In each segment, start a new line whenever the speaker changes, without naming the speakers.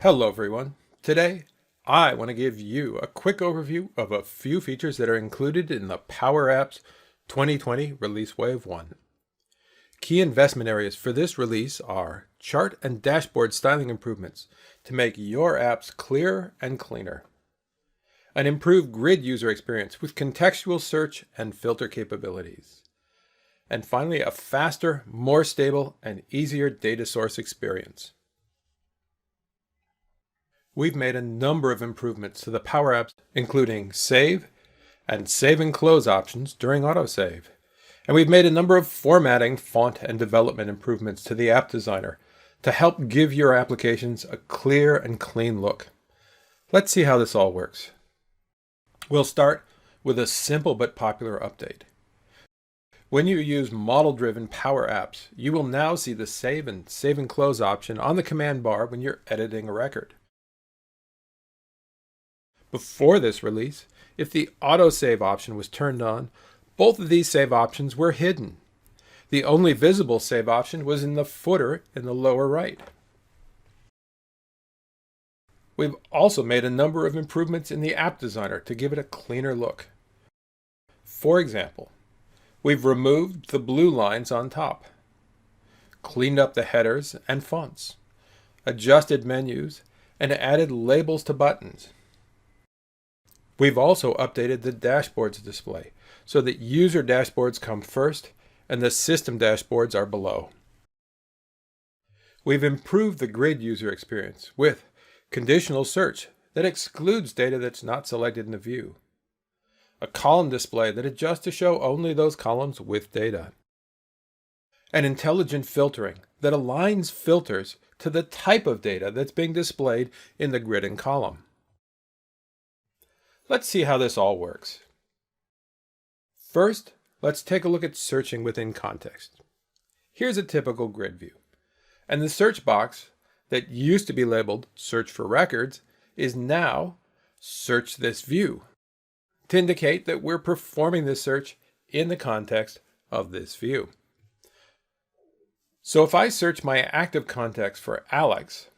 Hello everyone. Today, I want to give you a quick overview of a few features that are included in the Power Apps 2020 Release Wave 1. Key investment areas for this release are chart and dashboard styling improvements to make your apps clearer and cleaner, an improved grid user experience with contextual search and filter capabilities, and finally a faster, more stable, and easier data source experience. We've made a number of improvements to the Power Apps, including save and save and close options during autosave. And we've made a number of formatting, font, and development improvements to the app designer to help give your applications a clear and clean look. Let's see how this all works. We'll start with a simple but popular update. When you use model-driven Power Apps, you will now see the save and close option on the command bar when you're editing a record. Before this release, if the autosave option was turned on, both of these save options were hidden. The only visible save option was in the footer in the lower right. We've also made a number of improvements in the app designer to give it a cleaner look. For example, we've removed the blue lines on top, cleaned up the headers and fonts, adjusted menus, and added labels to buttons. We've also updated the dashboards display so that user dashboards come first and the system dashboards are below. We've improved the grid user experience with conditional search that excludes data that's not selected in the view, a column display that adjusts to show only those columns with data, and intelligent filtering that aligns filters to the type of data that's being displayed in the grid and column. Let's see how this all works. First, let's take a look at searching within context. Here's a typical grid view, and the search box that used to be labeled Search for Records is now Search this view to indicate that we're performing this search in the context of this view. So if I search my active contacts for Alex,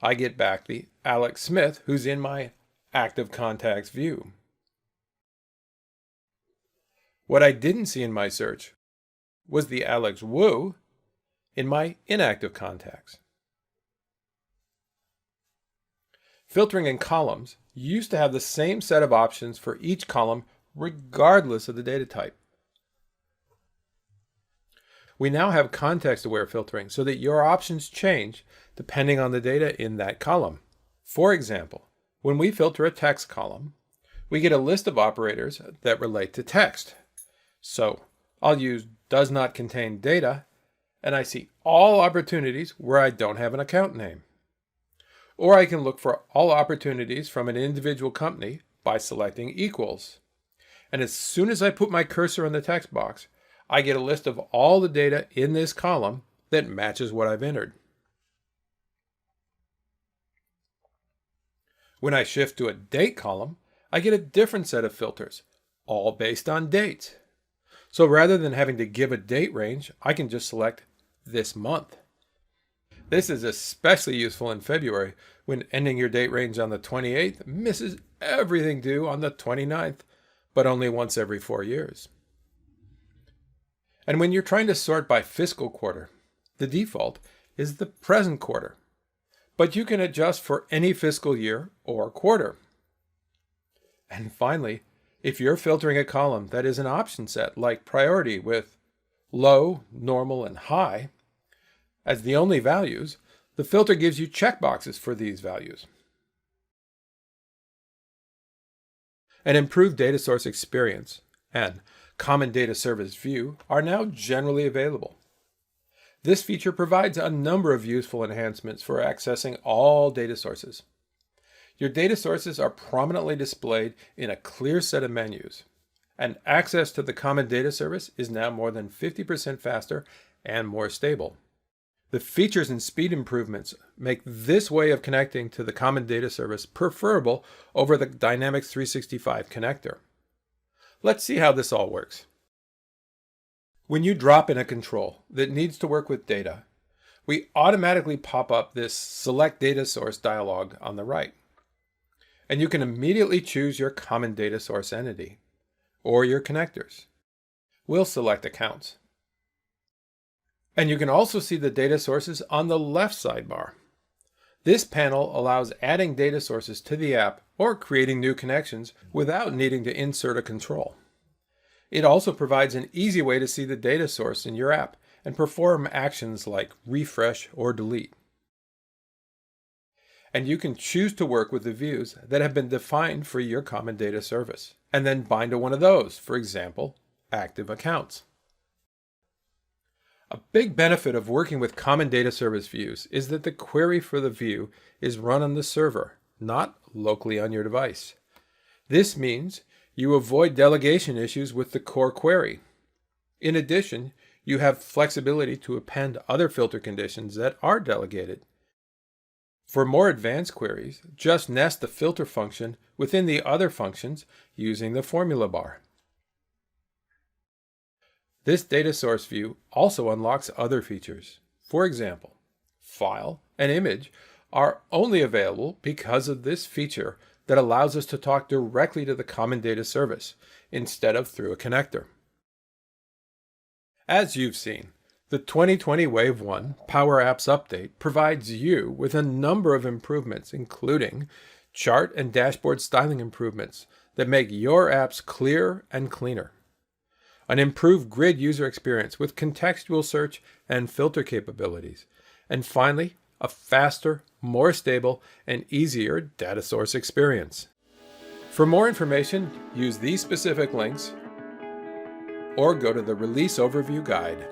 I get back the Alex Smith who's in my active contacts view. What I didn't see in my search was the Alex Wu in my inactive contacts. Filtering in columns used to have the same set of options for each column regardless of the data type. We now have context-aware filtering so that your options change depending on the data in that column. For example, when we filter a text column, we get a list of operators that relate to text. So I'll use does not contain data, and I see all opportunities where I don't have an account name. Or I can look for all opportunities from an individual company by selecting equals. And as soon as I put my cursor in the text box, I get a list of all the data in this column that matches what I've entered. When I shift to a date column, I get a different set of filters, all based on dates. So rather than having to give a date range, I can just select this month. This is especially useful in February when ending your date range on the 28th misses everything due on the 29th, but only once every 4 years. And when you're trying to sort by fiscal quarter, the default is the present quarter. But you can adjust for any fiscal year or quarter. And finally, if you're filtering a column that is an option set like priority with low, normal, and high as the only values, the filter gives you checkboxes for these values. An improved data source experience and common data service view are now generally available. This feature provides a number of useful enhancements for accessing all data sources. Your data sources are prominently displayed in a clear set of menus, and access to the Common Data Service is now more than 50% faster and more stable. The features and speed improvements make this way of connecting to the Common Data Service preferable over the Dynamics 365 connector. Let's see how this all works. When you drop in a control that needs to work with data, we automatically pop up this Select Data Source dialog on the right. And you can immediately choose your common data source entity or your connectors. We'll select Accounts. And you can also see the data sources on the left sidebar. This panel allows adding data sources to the app or creating new connections without needing to insert a control. It also provides an easy way to see the data source in your app and perform actions like refresh or delete. And you can choose to work with the views that have been defined for your common data service, and then bind to one of those, for example, active accounts. A big benefit of working with common data service views is that the query for the view is run on the server, not locally on your device. This means you avoid delegation issues with the core query. In addition, you have flexibility to append other filter conditions that are delegated. For more advanced queries, just nest the filter function within the other functions using the formula bar. This data source view also unlocks other features. For example, file and image are only available because of this feature that allows us to talk directly to the common data service instead of through a connector. As you've seen, the 2020 Wave 1 Power Apps Update provides you with a number of improvements, including chart and dashboard styling improvements that make your apps clearer and cleaner, an improved grid user experience with contextual search and filter capabilities, and finally, a faster, more stable, and easier data source experience. For more information, use these specific links or go to the Release Overview Guide.